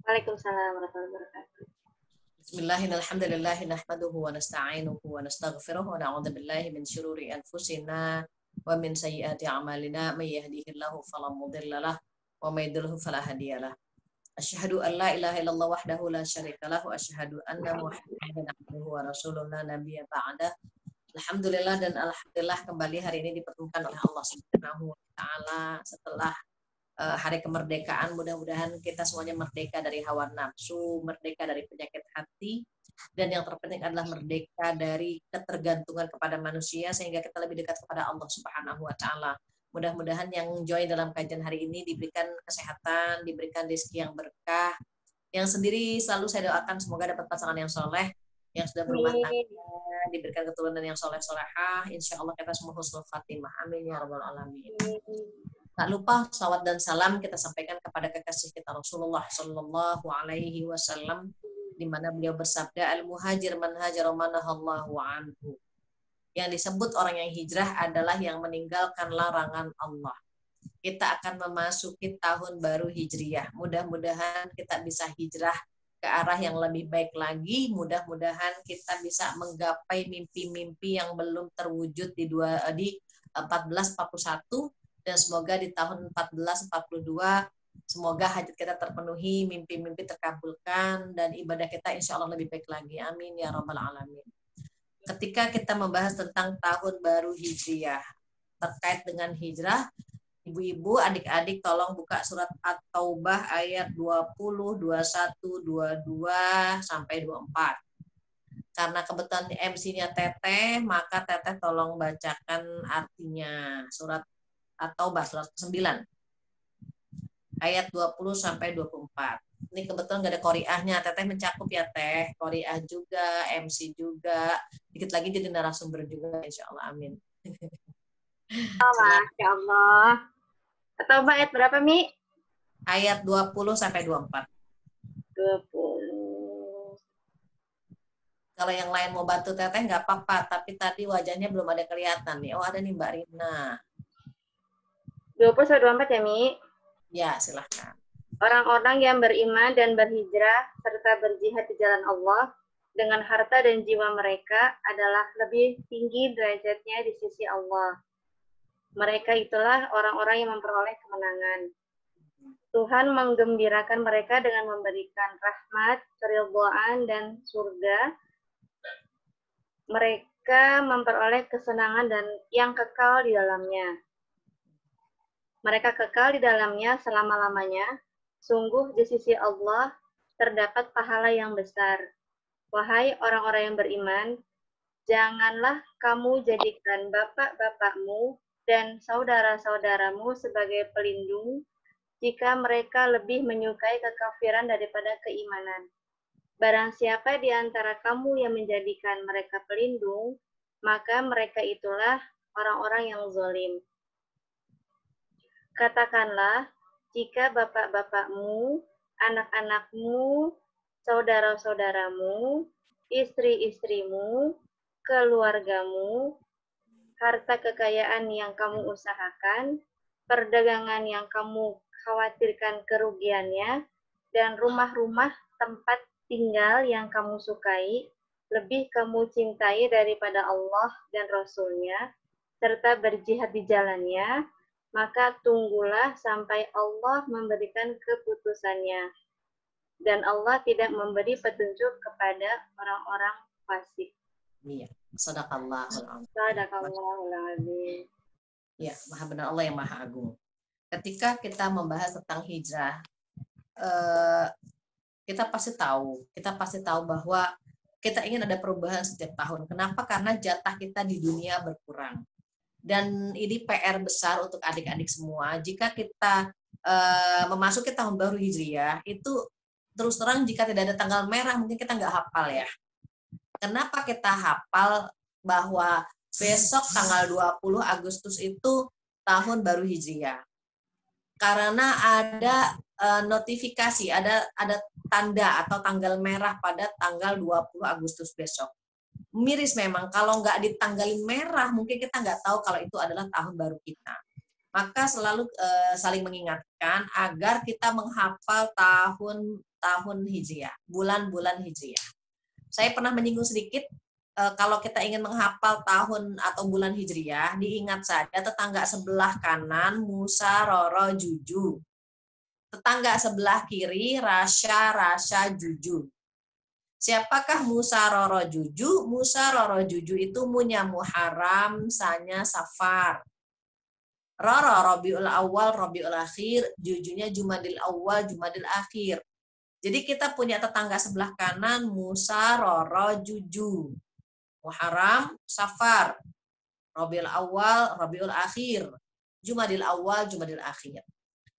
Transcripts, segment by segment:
Waalaikumsalam warahmatullahi wabarakatuh. Bismillahirrahmanirrahim. Nahmaduhu wa nasta'inuhu wa nastaghfiruh wa na'udzu billahi min syururi anfusina wa min sayyiati a'malina may yahdihillahu fala mudilla lahu wa may yudlil fala hadiyalah. Asyhadu an la ilaha illallah wahdahu la syarikalah wa asyhadu anna Muhammadan abduhu wa rasuluh la nabiyya ba'dah. Alhamdulillah dan alhamdulillah kembali hari ini dipertemukan oleh Allah Subhanahu wa taala setelah hari kemerdekaan. Mudah-mudahan kita semuanya merdeka dari hawa nafsu, merdeka dari penyakit hati, dan yang terpenting adalah merdeka dari ketergantungan kepada manusia sehingga kita lebih dekat kepada Allah Subhanahu wa taala. Mudah-mudahan yang join dalam kajian hari ini diberikan kesehatan, diberikan rezeki yang berkah. Yang sendiri selalu saya doakan semoga dapat pasangan yang soleh, yang sudah berumah tangga diberikan keturunan yang soleh-solehah. Insya Allah kita semua husnul khatimah. Amin ya rabbal alamin. Tak lupa salawat dan salam kita sampaikan kepada kekasih kita Rasulullah Shallallahu Alaihi Wasallam, di mana beliau bersabda, al-muhajir man hajara manahallahu anhu. Yang disebut orang yang hijrah adalah yang meninggalkan larangan Allah. Kita akan memasuki tahun baru Hijriyah. Mudah-mudahan kita bisa hijrah ke arah yang lebih baik lagi. Mudah-mudahan kita bisa menggapai mimpi-mimpi yang belum terwujud di 1441. Dan semoga di tahun 1442 semoga hajat kita terpenuhi, mimpi-mimpi terkabulkan, dan ibadah kita insya Allah lebih baik lagi. Amin ya rabbal alamin. Ketika kita membahas tentang tahun baru Hijriyah terkait dengan hijrah, ibu-ibu, adik-adik tolong buka surat At-Taubah ayat 20, 21, 22 sampai 24. Karena kebetulan MC-nya Teteh, maka Teteh tolong bacakan artinya surat atau surat ke-9 ayat 20 sampai 24. Ini kebetulan nggak ada qoriahnya. Teteh mencakup ya Teh, qoriah juga, MC juga, dikit lagi jadi narasumber juga insya Allah. Amin. Masya Allah. Atau ayat berapa Mi? Ayat 20 sampai 24. 20. Kalau yang lain mau bantu Teteh nggak apa-apa, tapi tadi wajahnya belum ada kelihatan nih. Oh ada nih Mbak Rina. 20 sampai 24 ya Mi? Ya silahkan. Orang-orang yang beriman dan berhijrah serta berjihad di jalan Allah dengan harta dan jiwa mereka adalah lebih tinggi derajatnya di sisi Allah. Mereka itulah orang-orang yang memperoleh kemenangan. Tuhan menggembirakan mereka dengan memberikan rahmat, keridhaan, dan surga. Mereka memperoleh kesenangan dan yang kekal di dalamnya. Mereka kekal di dalamnya selama-lamanya. Sungguh di sisi Allah terdapat pahala yang besar. Wahai orang-orang yang beriman, janganlah kamu jadikan bapak-bapakmu dan saudara-saudaramu sebagai pelindung jika mereka lebih menyukai kekafiran daripada keimanan. Barang siapa di antara kamu yang menjadikan mereka pelindung, maka mereka itulah orang-orang yang zalim. Katakanlah, jika bapak-bapakmu, anak-anakmu, saudara-saudaramu, istri-istrimu, keluargamu, harta kekayaan yang kamu usahakan, perdagangan yang kamu khawatirkan kerugiannya, dan rumah-rumah tempat tinggal yang kamu sukai, lebih kamu cintai daripada Allah dan Rasul-Nya, serta berjihad di jalannya, maka tunggulah sampai Allah memberikan keputusannya. Dan Allah tidak memberi petunjuk kepada orang-orang fasik. Iya, sadaqallahul azim. Sadaqallahul azim. Ya, maha benar Allah yang maha agung. Ketika kita membahas tentang hijrah, kita pasti tahu bahwa kita ingin ada perubahan setiap tahun. Kenapa? Karena jatah kita di dunia berkurang. Dan ini PR besar untuk adik-adik semua. Jika kita memasuki tahun baru Hijriyah, itu terus terang jika tidak ada tanggal merah, mungkin kita nggak hafal ya. Kenapa kita hafal bahwa besok tanggal 20 Agustus itu tahun baru Hijriyah? Karena ada notifikasi, ada tanda atau tanggal merah pada tanggal 20 Agustus besok. Miris memang, kalau nggak ditanggalin merah, mungkin kita nggak tahu kalau itu adalah tahun baru kita. Maka selalu saling mengingatkan agar kita menghafal tahun-tahun Hijriah, bulan-bulan Hijriah. Saya pernah menyinggung sedikit, kalau kita ingin menghafal tahun atau bulan Hijriah, diingat saja tetangga sebelah kanan Musa, Roro, Juju. Tetangga sebelah kiri Rasya, Rasya, Juju. Siapakah Musa, Roro, Juju? Musa, Roro, Juju itu Munya Muharram, Sanya Safar. Roro Rabiul Awal, Rabiul Akhir, Jujunya Jumadil Awal, Jumadil Akhir. Jadi kita punya tetangga sebelah kanan Musa, Roro, Juju. Muharram, Safar, Rabiul Awal, Rabiul Akhir, Jumadil Awal, Jumadil Akhir.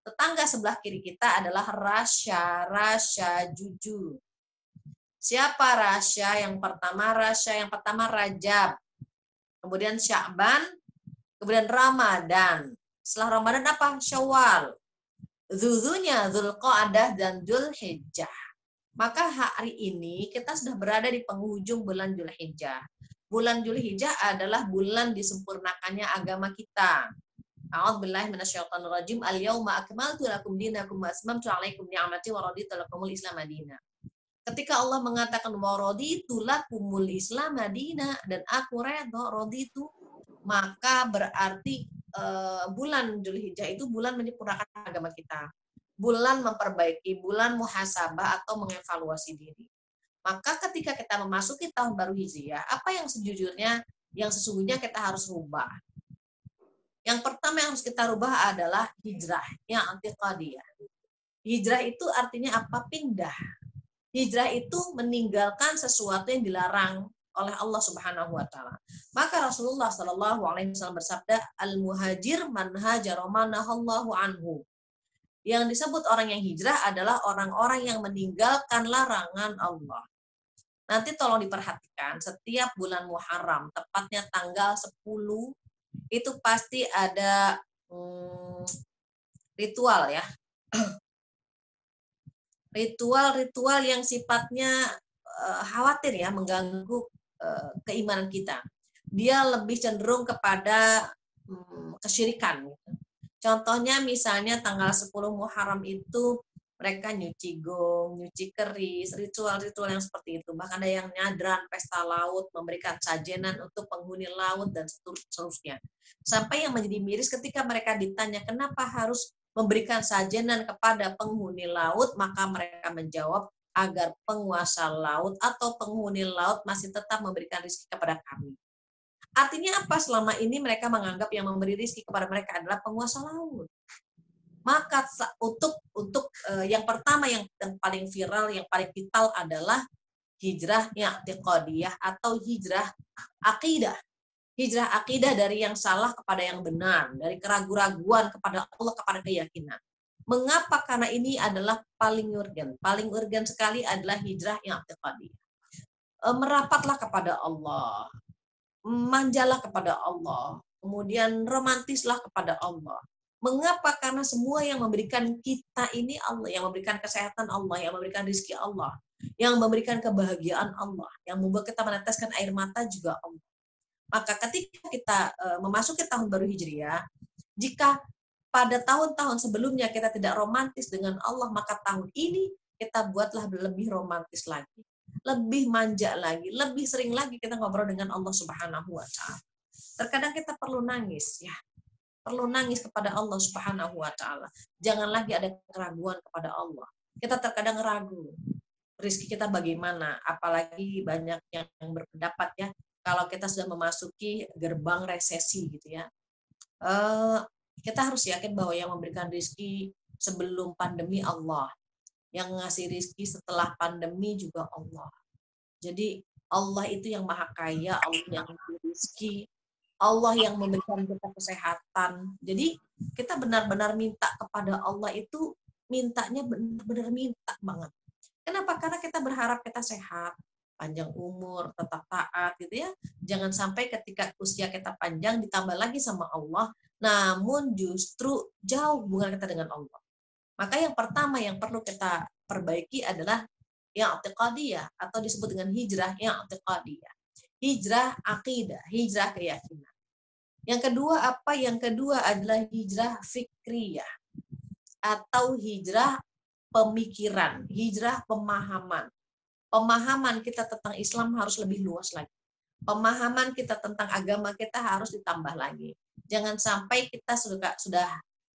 Tetangga sebelah kiri kita adalah Rasya, Rasya, Juju. Siapa Rasya? Yang pertama Rasya, yang pertama Rajab. Kemudian Sya'ban, kemudian Ramadan. Setelah Ramadan apa? Syawal. Dzulhijjah, Dzulqa'dah, dan Dzulhijjah. Maka hari ini kita sudah berada di penghujung bulan Dzulhijjah. Bulan Dzulhijjah adalah bulan disempurnakannya agama kita. A'udzubillahi minasyaitonirrajim. Al-yauma akmaltu lakum dinakum wa atmamtu 'alaikum ni'mati wa raditu lakumul Islam madina. Ketika Allah mengatakan wa raditu lakumul Islam madina, dan aku redha, raditu, maka berarti bulan Dzulhijjah itu bulan menyempurnakan agama kita. Bulan memperbaiki, bulan muhasabah atau mengevaluasi diri. Maka ketika kita memasuki tahun baru Hijriah, apa yang sesungguhnya kita harus rubah? Yang pertama yang harus kita rubah adalah hijrah, yang i'tiqadiyah. Hijrah itu artinya apa? Pindah. Hijrah itu meninggalkan sesuatu yang dilarang oleh Allah Subhanahu wa taala. Maka Rasulullah Shallallahu alaihi wasallam bersabda, "Al-muhajir man hajara ma nahallahu anhu." Yang disebut orang yang hijrah adalah orang-orang yang meninggalkan larangan Allah. Nanti tolong diperhatikan, setiap bulan Muharram, tepatnya tanggal 10, itu pasti ada ritual ya. Ritual-ritual yang sifatnya khawatir ya, mengganggu keimanan kita. Dia lebih cenderung kepada kesyirikan. Contohnya misalnya tanggal 10 Muharram itu mereka nyuci gong, nyuci keris, ritual-ritual yang seperti itu. Bahkan ada yang nyadran pesta laut, memberikan sajenan untuk penghuni laut, dan seterusnya. Sampai yang menjadi miris ketika mereka ditanya kenapa harus memberikan sajenan kepada penghuni laut, maka mereka menjawab agar penguasa laut atau penghuni laut masih tetap memberikan rezeki kepada kami. Artinya apa? Selama ini mereka menganggap yang memberi rezeki kepada mereka adalah penguasa laut. Maka untuk yang pertama yang paling viral, yang paling vital adalah hijrah i'tiqadiyah atau hijrah akidah. Hijrah akidah dari yang salah kepada yang benar, dari keraguan-raguan kepada Allah kepada keyakinan. Mengapa? Karena ini adalah paling urgen. Paling urgen sekali adalah hijrah i'tiqadiyah. Merapatlah kepada Allah, manjalah kepada Allah, kemudian romantislah kepada Allah. Mengapa? Karena semua yang memberikan kita ini Allah, yang memberikan kesehatan Allah, yang memberikan rezeki Allah, yang memberikan kebahagiaan Allah, yang membuat kita meneteskan air mata juga Allah. Maka ketika kita memasuki tahun baru Hijriah, jika pada tahun-tahun sebelumnya kita tidak romantis dengan Allah, maka tahun ini kita buatlah lebih romantis lagi, lebih manja lagi, lebih sering lagi kita ngobrol dengan Allah Subhanahu wa taala. Terkadang kita perlu nangis ya. Perlu nangis kepada Allah Subhanahu wa taala. Jangan lagi ada keraguan kepada Allah. Kita terkadang ragu. Rezeki kita bagaimana? Apalagi banyak yang berpendapat ya, kalau kita sudah memasuki gerbang resesi gitu ya. Kita harus yakin bahwa yang memberikan rezeki sebelum pandemi Allah. Yang ngasih rezeki setelah pandemi juga Allah. Jadi Allah itu yang maha kaya, Allah yang memberi rezeki, Allah yang memberikan kita kesehatan. Jadi kita benar-benar minta kepada Allah itu, mintanya benar-benar minta banget. Kenapa? Karena kita berharap kita sehat, panjang umur, tetap taat gitu ya. Jangan sampai ketika usia kita panjang ditambah lagi sama Allah, namun justru jauh hubungan kita dengan Allah. Maka yang pertama yang perlu kita perbaiki adalah yang i'tiqadiyah atau disebut dengan hijrah yang i'tiqadiyah. Hijrah akidah, hijrah keyakinan. Yang kedua apa? Yang kedua adalah hijrah fikriyah atau hijrah pemikiran, hijrah pemahaman. Pemahaman kita tentang Islam harus lebih luas lagi. Pemahaman kita tentang agama kita harus ditambah lagi. Jangan sampai kita sudah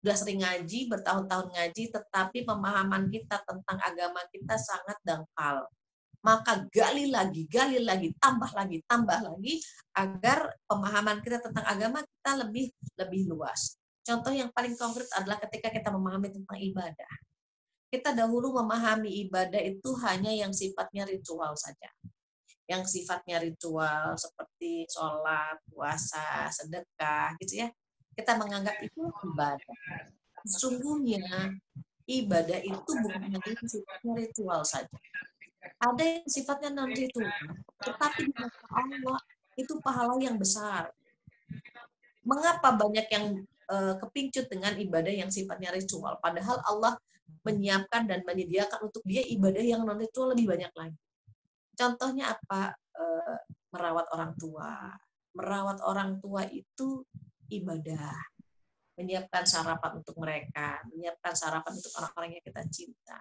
sering ngaji, bertahun-tahun ngaji, tetapi pemahaman kita tentang agama kita sangat dangkal. Maka gali lagi, tambah lagi, agar pemahaman kita tentang agama kita lebih luas. Contoh yang paling konkret adalah ketika kita memahami tentang ibadah. Kita dahulu memahami ibadah itu hanya yang sifatnya ritual saja. Yang sifatnya ritual seperti sholat, puasa, sedekah, gitu ya. Kita menganggap itu ibadah. Sesungguhnya ibadah itu bukan hanya sifatnya ritual saja. Ada yang sifatnya non-ritual, tetapi di mata Allah itu pahala yang besar. Mengapa banyak yang kepincut dengan ibadah yang sifatnya ritual? Padahal Allah menyiapkan dan menyediakan untuk dia ibadah yang non-ritual lebih banyak lagi. Contohnya apa? Merawat orang tua. Merawat orang tua itu ibadah. Menyiapkan sarapan untuk mereka, menyiapkan sarapan untuk orang-orang yang kita cinta.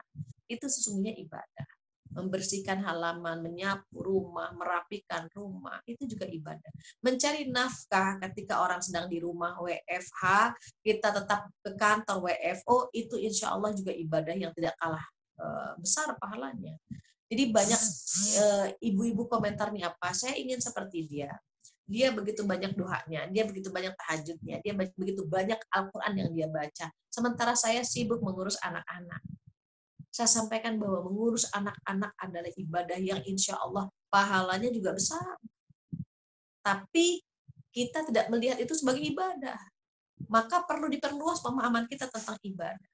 Itu sesungguhnya ibadah. Membersihkan halaman, menyapu rumah, merapikan rumah, itu juga ibadah. Mencari nafkah ketika orang sedang di rumah WFH, kita tetap ke kantor WFO, itu insya Allah juga ibadah yang tidak kalah besar pahalanya. Jadi banyak ibu-ibu komentar nih apa, saya ingin seperti dia. Dia begitu banyak doanya, dia begitu banyak tahajudnya, dia begitu banyak Al-Quran yang dia baca. Sementara saya sibuk mengurus anak-anak. Saya sampaikan bahwa mengurus anak-anak adalah ibadah yang insya Allah pahalanya juga besar. Tapi kita tidak melihat itu sebagai ibadah. Maka perlu diperluas pemahaman kita tentang ibadah.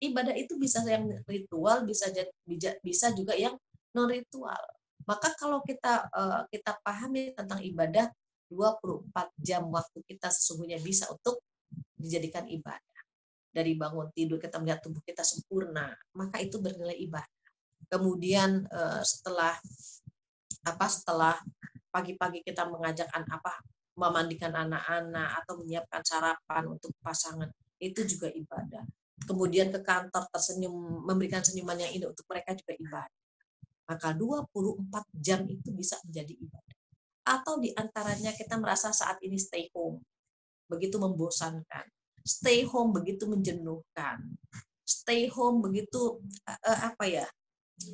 Ibadah itu bisa yang ritual, bisa juga yang non-ritual. Maka kalau kita pahami tentang ibadah, 24 jam waktu kita sesungguhnya bisa untuk dijadikan ibadah. Dari bangun tidur kita melihat tubuh kita sempurna, maka itu bernilai ibadah. Kemudian setelah pagi-pagi kita mengajak memandikan anak-anak atau menyiapkan sarapan untuk pasangan, itu juga ibadah. Kemudian ke kantor tersenyum, memberikan senyuman yang indah untuk mereka juga ibadah. Maka 24 jam itu bisa menjadi ibadah. Atau diantaranya kita merasa saat ini stay home, begitu membosankan. Stay home begitu menjenuhkan. Stay home begitu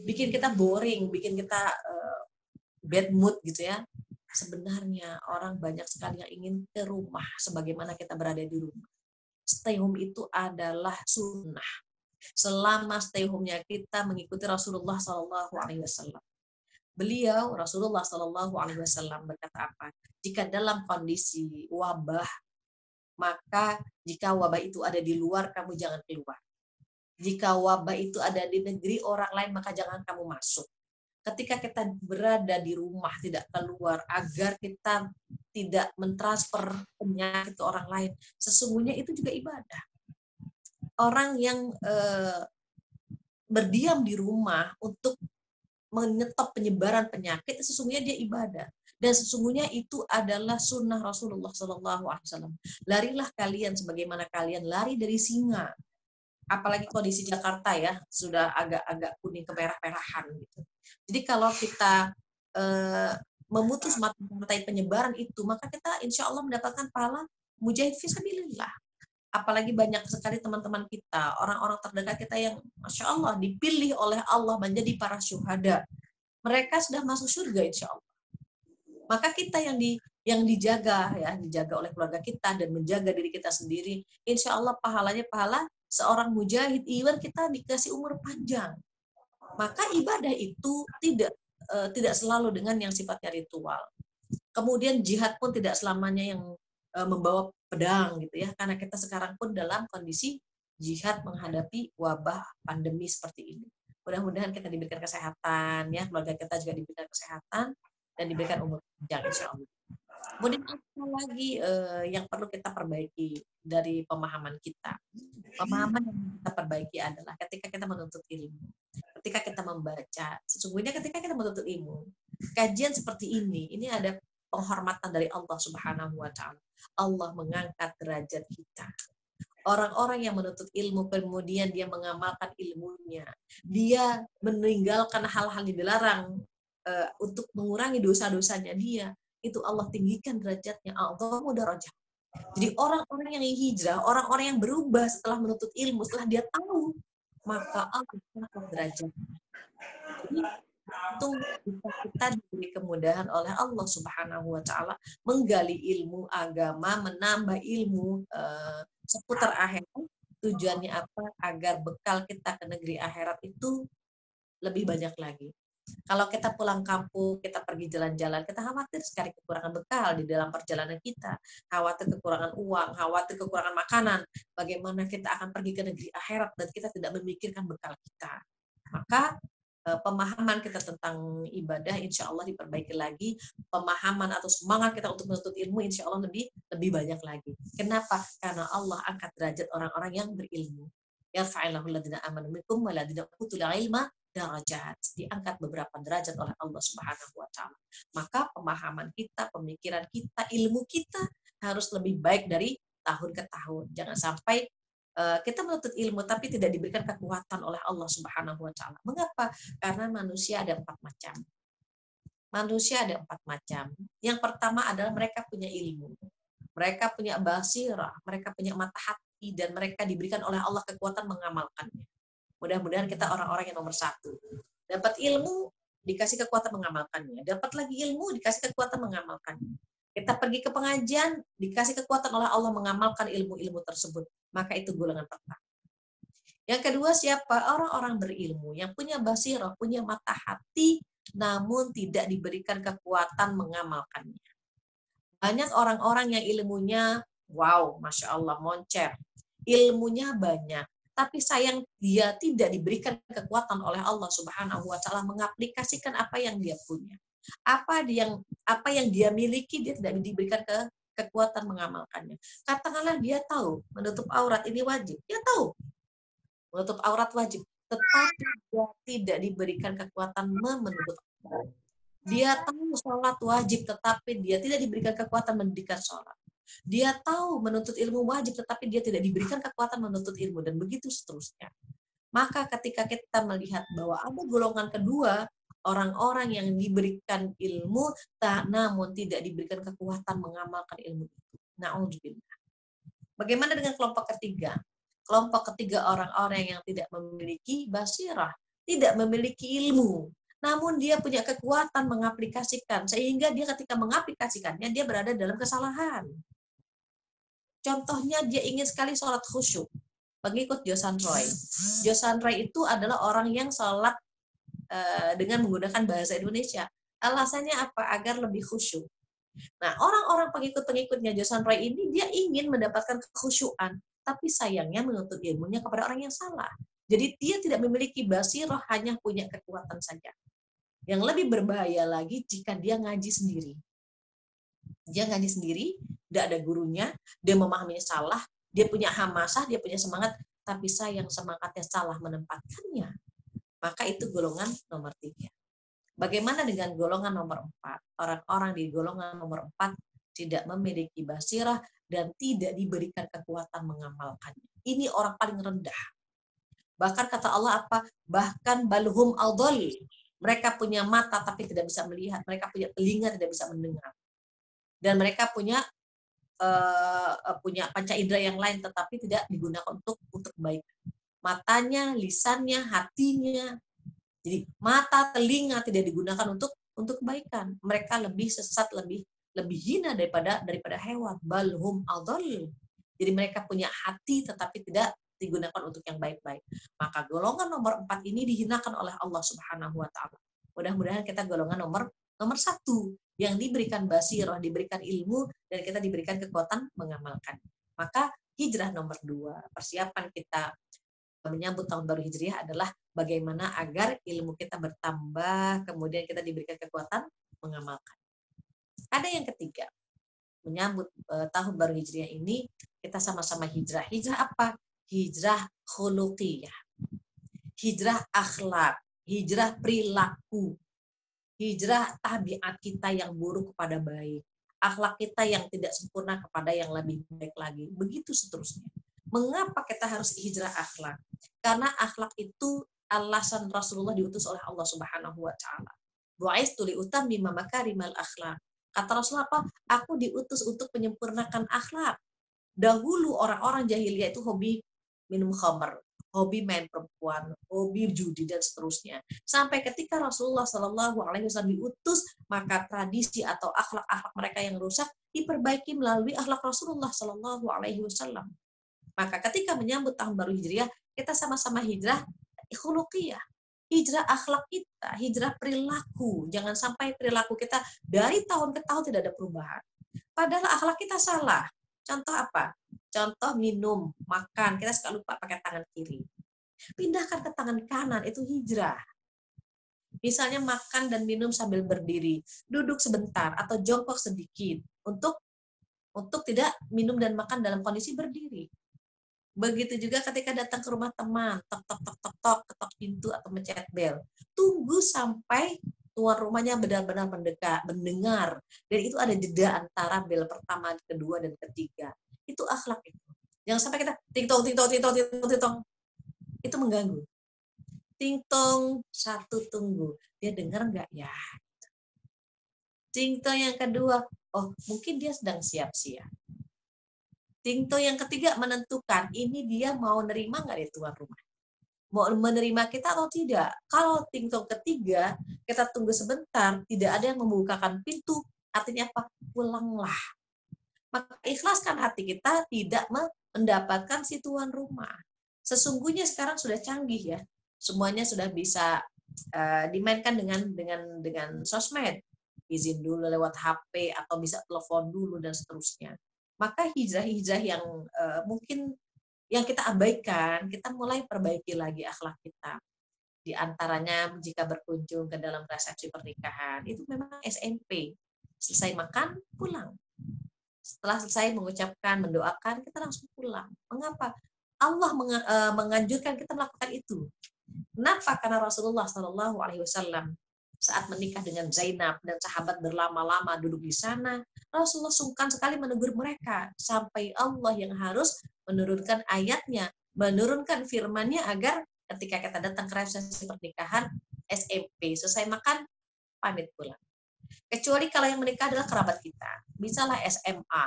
bikin kita boring, bikin kita bad mood gitu ya. Sebenarnya orang banyak sekali yang ingin ke rumah sebagaimana kita berada di rumah. Stay home itu adalah sunnah. Selama stay home-nya kita mengikuti Rasulullah SAW. Beliau Rasulullah SAW berkata apa? Jika dalam kondisi wabah, maka jika wabah itu ada di luar, kamu jangan keluar. Jika wabah itu ada di negeri orang lain, maka jangan kamu masuk. Ketika kita berada di rumah, tidak keluar, agar kita tidak mentransfer penyakit ke orang lain, sesungguhnya itu juga ibadah. Orang yang berdiam di rumah untuk menyetop penyebaran penyakit, sesungguhnya dia ibadah. Dan sesungguhnya itu adalah sunnah Rasulullah SAW. Larilah kalian sebagaimana kalian lari dari singa. Apalagi kondisi Jakarta ya, sudah agak kuning kemerah-merahan gitu. Jadi kalau kita memutus mata-rantai penyebaran itu, maka kita insya Allah mendapatkan pahala mujahid fisabilillah. Apalagi banyak sekali teman-teman kita, orang-orang terdekat kita yang Masya Allah dipilih oleh Allah menjadi para syuhada. Mereka sudah masuk surga insya Allah. Maka kita yang dijaga oleh keluarga kita dan menjaga diri kita sendiri, insya Allah pahalanya pahala seorang mujahid, even kita dikasih umur panjang. Maka ibadah itu tidak selalu dengan yang sifatnya ritual. Kemudian jihad pun tidak selamanya yang membawa pedang gitu ya, karena kita sekarang pun dalam kondisi jihad menghadapi wabah pandemi seperti ini. Mudah-mudahan kita diberikan kesehatan ya, keluarga kita juga diberikan kesehatan dan diberikan umur panjang insyaallah. Kemudian apa lagi yang perlu kita perbaiki dari pemahaman kita? Pemahaman yang kita perbaiki adalah ketika kita menuntut ilmu, ketika kita membaca. Sesungguhnya ketika kita menuntut ilmu, kajian seperti ini ada penghormatan dari Allah Subhanahu wa taala. Allah mengangkat derajat kita. Orang-orang yang menuntut ilmu kemudian dia mengamalkan ilmunya, dia meninggalkan hal-hal yang dilarang untuk mengurangi dosa-dosanya dia, itu Allah tinggikan derajatnya. Allah darajat. Jadi orang-orang yang hijrah, orang-orang yang berubah setelah menuntut ilmu, setelah dia tahu, maka Allah mengangkat derajatnya. Jadi untung kita diberi kemudahan oleh Allah Subhanahu wa taala menggali ilmu agama, menambah ilmu seputar akhirat. Tujuannya apa? Agar bekal kita ke negeri akhirat itu lebih banyak lagi. Kalau kita pulang kampung, kita pergi jalan-jalan, kita khawatir sekali kekurangan bekal di dalam perjalanan kita, khawatir kekurangan uang, khawatir kekurangan makanan. Bagaimana kita akan pergi ke negeri akhirat dan kita tidak memikirkan bekal kita. Maka pemahaman kita tentang ibadah insya Allah diperbaiki lagi, pemahaman atau semangat kita untuk menuntut ilmu insya Allah lebih banyak lagi. Kenapa? Karena Allah angkat derajat orang-orang yang berilmu. Yarfa'illahu alladziina aamanu minkum walladziina utul ilma darajat. Diangkat beberapa derajat oleh Allah Subhanahu wa taala. Maka pemahaman kita, pemikiran kita, ilmu kita harus lebih baik dari tahun ke tahun. Jangan sampai kita menuntut ilmu tapi tidak diberikan kekuatan oleh Allah Subhanahu wa taala. Mengapa? Karena manusia ada 4 macam. Manusia ada 4 macam. Yang pertama adalah mereka punya ilmu. Mereka punya basirah, mereka punya mata hati, dan mereka diberikan oleh Allah kekuatan mengamalkannya. Mudah-mudahan kita orang-orang yang nomor 1. Dapat ilmu, dikasih kekuatan mengamalkannya. Dapat lagi ilmu, dikasih kekuatan mengamalkannya. Kita pergi ke pengajian, dikasih kekuatan oleh Allah mengamalkan ilmu-ilmu tersebut. Maka itu golongan pertama. Yang kedua siapa? Orang-orang berilmu, yang punya basirah, punya mata hati, namun tidak diberikan kekuatan mengamalkannya. Banyak orang-orang yang ilmunya, wow, Masya Allah, moncer. Ilmunya banyak. Tapi sayang dia tidak diberikan kekuatan oleh Allah Subhanahu wa taala mengaplikasikan apa yang dia punya. Apa yang dia miliki dia tidak diberikan kekuatan mengamalkannya. Katakanlah dia tahu menutup aurat ini wajib. Dia tahu menutup aurat wajib, tetapi dia tidak diberikan kekuatan menutup aurat. Dia tahu sholat wajib, tetapi dia tidak diberikan kekuatan mendirikan sholat. Dia tahu menuntut ilmu wajib, tetapi dia tidak diberikan kekuatan menuntut ilmu, dan begitu seterusnya. Maka ketika kita melihat bahwa ada golongan kedua, orang-orang yang diberikan ilmu, namun tidak diberikan kekuatan mengamalkan ilmu itu. Na'udzubillah. Bagaimana dengan kelompok ketiga? Kelompok ketiga orang-orang yang tidak memiliki basirah, tidak memiliki ilmu, namun dia punya kekuatan mengaplikasikan, sehingga dia ketika mengaplikasikannya, dia berada dalam kesalahan. Contohnya dia ingin sekali sholat khusyuk, pengikut Josan Roy. Josan Roy itu adalah orang yang sholat dengan menggunakan bahasa Indonesia. Alasannya apa? Agar lebih khusyuk. Nah, orang-orang pengikut-pengikutnya Josan Roy ini, dia ingin mendapatkan kekhusyuan, tapi sayangnya menuntut ilmunya kepada orang yang salah. Jadi dia tidak memiliki basirah, hanya punya kekuatan saja. Yang lebih berbahaya lagi jika dia ngaji sendiri. Dia ngaji sendiri, tidak ada gurunya, dia memahaminya salah, dia punya hamasah, dia punya semangat, tapi sayang semangatnya salah menempatkannya. Maka itu golongan nomor 3. Bagaimana dengan golongan nomor 4? Orang-orang di golongan nomor 4 tidak memiliki basirah dan tidak diberikan kekuatan mengamalkannya. Ini orang paling rendah. Bahkan kata Allah apa? Bahkan balhum adall. Mereka punya mata tapi tidak bisa melihat. Mereka punya telinga tidak bisa mendengar. Dan mereka punya panca indera yang lain tetapi tidak digunakan untuk kebaikan. Matanya, lisannya, hatinya. Jadi mata, telinga tidak digunakan untuk kebaikan. Mereka lebih sesat, lebih hina daripada hewan. Balhum adall. Jadi mereka punya hati tetapi tidak digunakan untuk yang baik-baik. Maka golongan nomor 4 ini dihinakan oleh Allah Subhanahu wa taala. Mudah-mudahan kita golongan nomor 1 yang diberikan basirah, diberikan ilmu, dan kita diberikan kekuatan mengamalkan. Maka hijrah nomor 2, persiapan kita menyambut tahun baru Hijriah adalah bagaimana agar ilmu kita bertambah, kemudian kita diberikan kekuatan mengamalkan. Ada yang ketiga, menyambut tahun baru Hijriah ini, kita sama-sama hijrah. Hijrah apa? Hijrah khuluqiyah. Hijrah akhlak, hijrah perilaku. hijrah tabiat kita yang buruk kepada baik, akhlak kita yang tidak sempurna kepada yang lebih baik lagi, begitu seterusnya. Mengapa kita harus hijrah akhlak? Karena akhlak itu alasan Rasulullah diutus oleh Allah Subhanahu wa taala. Bu'aistu li utammima makarimal akhlak. Kata Rasulullah apa? Aku diutus untuk menyempurnakan akhlak. Dahulu orang-orang jahiliyah itu hobi minum khamr, hobi main perempuan, hobi judi dan seterusnya. Sampai ketika Rasulullah Shallallahu Alaihi Wasallam diutus, maka tradisi atau akhlak-akhlak mereka yang rusak diperbaiki melalui akhlak Rasulullah Shallallahu Alaihi Wasallam. Maka ketika menyambut tahun baru Hijriah, kita sama-sama hijrah khuluqiyah. Hijrah akhlak kita, hijrah perilaku. Jangan sampai perilaku kita dari tahun ke tahun tidak ada perubahan. Padahal akhlak kita salah. Contoh apa? Contoh minum, makan. Kita suka lupa pakai tangan kiri. Pindahkan ke tangan kanan, itu hijrah. Misalnya makan dan minum sambil berdiri. Duduk sebentar atau jongkok sedikit untuk tidak minum dan makan dalam kondisi berdiri. Begitu juga ketika datang ke rumah teman, tok tok tok tok tok, ketok pintu atau mencet bel. Tunggu sampai tuan rumahnya benar-benar mendengar. Dan itu ada jeda antara bel pertama, kedua, dan ketiga. Itu akhlak itu. Jangan sampai kita ting-tong, ting-tong, ting-tong, ting-tong, ting-tong. Itu mengganggu. Ting-tong, satu tunggu. Dia dengar nggak ya? Ting-tong yang kedua, oh mungkin dia sedang siap-siap. Ting-tong yang ketiga menentukan ini dia mau nerima nggak dari tuan rumah. Mau menerima kita atau tidak. Kalau ting-tong ketiga, kita tunggu sebentar, tidak ada yang membukakan pintu, artinya apa? Pulanglah. Maka ikhlaskan hati kita tidak mendapatkan si tuan rumah. Sesungguhnya sekarang sudah canggih ya. Semuanya sudah bisa dimainkan dengan sosmed. Izin dulu lewat HP atau bisa telepon dulu dan seterusnya. Maka hijrah-hijrah yang mungkin yang kita abaikan, kita mulai perbaiki lagi akhlak kita. Di antaranya jika berkunjung ke dalam resepsi pernikahan, itu memang SMP. Selesai makan, pulang. Setelah selesai mengucapkan, mendoakan, kita langsung pulang. Mengapa? Allah menganjurkan kita melakukan itu. Kenapa? Karena Rasulullah Shallallahu Alaihi Wasallam saat menikah dengan Zainab dan sahabat berlama-lama duduk di sana, Rasulullah sungkan sekali menegur mereka sampai Allah yang harus menurunkan ayatnya, menurunkan firman-Nya agar ketika kita datang ke resepsi pernikahan SMP, selesai makan pamit pulang. Kecuali kalau yang menikah adalah kerabat kita, misalnya SMA,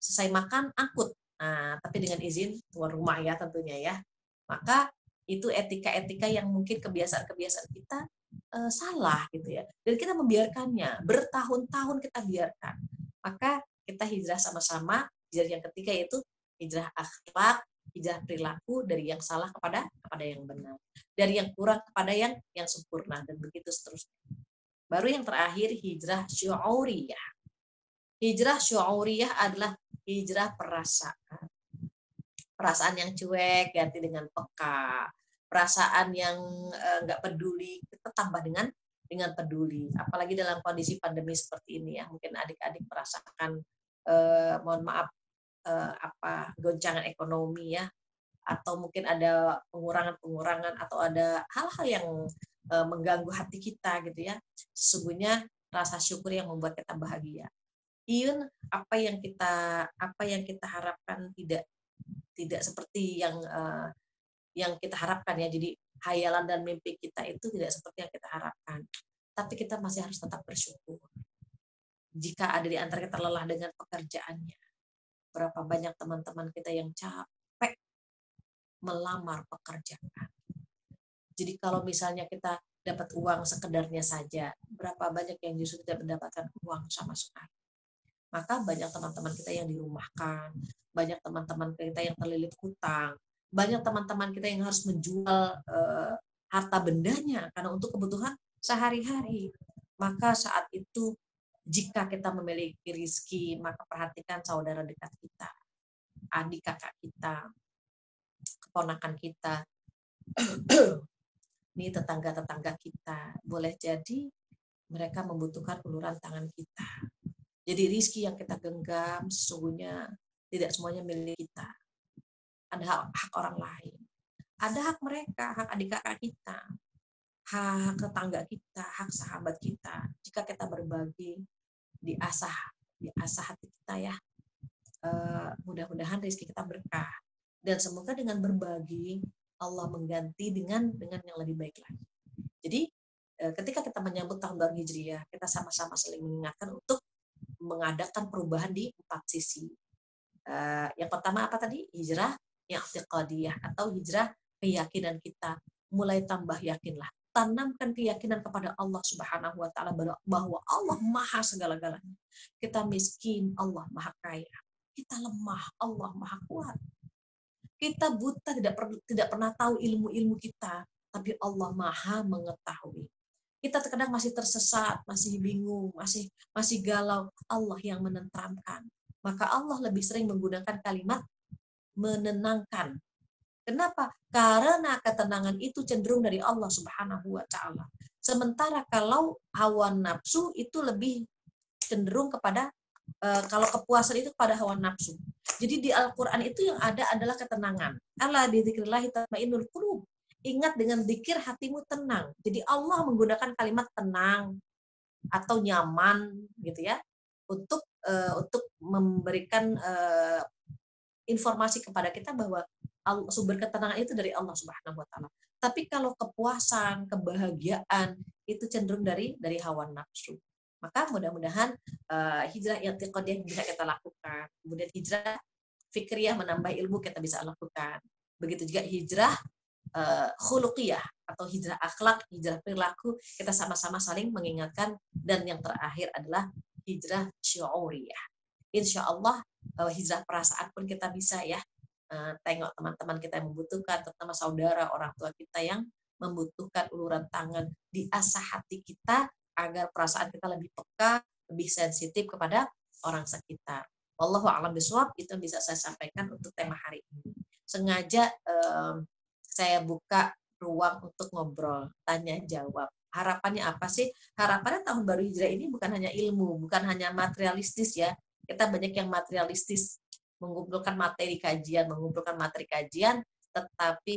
selesai makan angkut, nah, tapi dengan izin tuan rumah ya tentunya ya. Maka itu etika-etika yang mungkin kebiasaan-kebiasaan kita salah gitu ya, dan kita membiarkannya bertahun-tahun kita biarkan. Maka kita hijrah sama-sama. Hijrah yang ketiga yaitu hijrah akhlak, hijrah perilaku dari yang salah kepada yang benar, dari yang kurang kepada yang sempurna, dan begitu seterusnya. Baru yang terakhir hijrah syu'uriyah. Hijrah syu'uriyah adalah hijrah perasaan. Perasaan yang cuek ganti dengan peka. Perasaan yang nggak peduli kita tambah dengan peduli. Apalagi dalam kondisi pandemi seperti ini ya, mungkin adik-adik merasakan mohon maaf goncangan ekonomi ya, atau mungkin ada pengurangan atau ada hal-hal yang mengganggu hati kita gitu ya. Sesungguhnya rasa syukur yang membuat kita bahagia. Even apa yang kita harapkan tidak seperti yang kita harapkan ya. Jadi hayalan dan mimpi kita itu tidak seperti yang kita harapkan. Tapi kita masih harus tetap bersyukur. Jika ada di antara kita lelah dengan pekerjaannya, berapa banyak teman-teman kita yang capek melamar pekerjaan. Jadi kalau misalnya kita dapat uang sekedarnya saja, berapa banyak yang justru tidak mendapatkan uang sama sekali. Maka banyak teman-teman kita yang dirumahkan, banyak teman-teman kita yang terlilit hutang, banyak teman-teman kita yang harus menjual harta bendanya karena untuk kebutuhan sehari-hari. Maka saat itu jika kita memiliki rezeki, maka perhatikan saudara dekat kita, adik kakak kita, keponakan kita, ini tetangga-tetangga kita. Boleh jadi mereka membutuhkan uluran tangan kita. Jadi rezeki yang kita genggam sesungguhnya tidak semuanya milik kita. Ada hak orang lain. Ada hak mereka, hak adik kakak kita. hak tetangga kita, hak sahabat kita. Jika kita berbagi, diasah hati kita ya. Mudah-mudahan rezeki kita berkah. Dan semoga dengan berbagi Allah mengganti dengan yang lebih baik lagi. Jadi ketika kita menyambut tahun baru Hijriah, kita sama-sama saling mengingatkan untuk mengadakan perubahan di 4 sisi. Yang pertama apa tadi? Hijrah yang i'tiqadiyah atau hijrah keyakinan kita. Mulai tambah yakinlah. Tanamkan keyakinan kepada Allah Subhanahu wa taala bahwa Allah Maha segala-galanya. Kita miskin, Allah Maha kaya. Kita lemah, Allah Maha kuat. Kita buta, tidak pernah tahu ilmu-ilmu kita, tapi Allah Maha mengetahui. Kita terkadang masih tersesat, masih bingung, masih galau. Allah yang menenteramkan. Maka Allah lebih sering menggunakan kalimat menenangkan. Kenapa? Karena ketenangan itu cenderung dari Allah Subhanahu wa taala. Sementara kalau hawa nafsu itu lebih cenderung kepada kalau kepuasan itu kepada hawa nafsu. Jadi di Al-Qur'an itu yang ada adalah ketenangan. Ala bi dzikrillah tatmainnul qulub. Ingat dengan zikir hatimu tenang. Jadi Allah menggunakan kalimat tenang atau nyaman gitu ya untuk memberikan informasi kepada kita bahwa sumber ketenangan itu dari Allah Subhanahu wa taala. Tapi kalau kepuasan, kebahagiaan itu cenderung dari hawa nafsu. Maka mudah-mudahan hijrah i'tiqadiyah bisa kita lakukan. Kemudian hijrah fikriyah menambah ilmu kita bisa lakukan. Begitu juga hijrah khuluqiyah atau hijrah akhlak, hijrah perilaku, kita sama-sama saling mengingatkan. Dan yang terakhir adalah hijrah syu'uriyah. Insya Allah hijrah perasaan pun kita bisa ya. Tengok teman-teman kita yang membutuhkan, terutama saudara, orang tua kita yang membutuhkan uluran tangan, diasah hati kita agar perasaan kita lebih peka, lebih sensitif kepada orang sekitar. Wallahu a'lam bishawab, itu bisa saya sampaikan untuk tema hari ini. Sengaja saya buka ruang untuk ngobrol, tanya jawab. Harapannya apa sih? Harapannya tahun baru Hijrah ini bukan hanya ilmu, bukan hanya materialistis ya. Kita banyak yang materialistis, mengumpulkan materi kajian, tetapi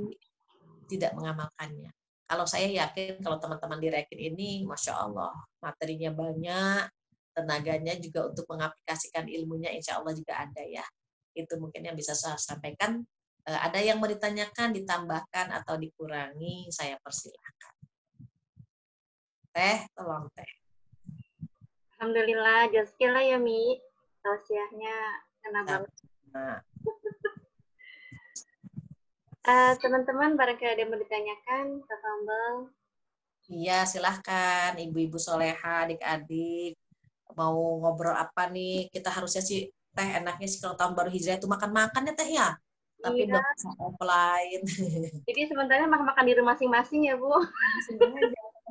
tidak mengamalkannya. Kalau saya yakin kalau teman-teman di Rekin ini, Masya Allah, materinya banyak, tenaganya juga untuk mengaplikasikan ilmunya, insya Allah juga ada ya. Itu mungkin yang bisa saya sampaikan. Ada yang mau ditanyakan, ditambahkan, atau dikurangi, saya persilahkan. Teh, tolong Teh. Alhamdulillah, jazkillah ya Mi. Tausiahnya kena banget. Teman-teman, barangkali ada yang mau ditanyakan, Kak Tambal? Iya, silahkan. Ibu-ibu soleha, adik-adik. Mau ngobrol apa nih? Kita harusnya sih, Teh, enaknya sih kalau tahun baru Hijrah itu makan-makan ya Teh ya? Tapi Iya. nggak bisa offline. Jadi sebenarnya makan-makan di rumah masing-masing ya, Bu?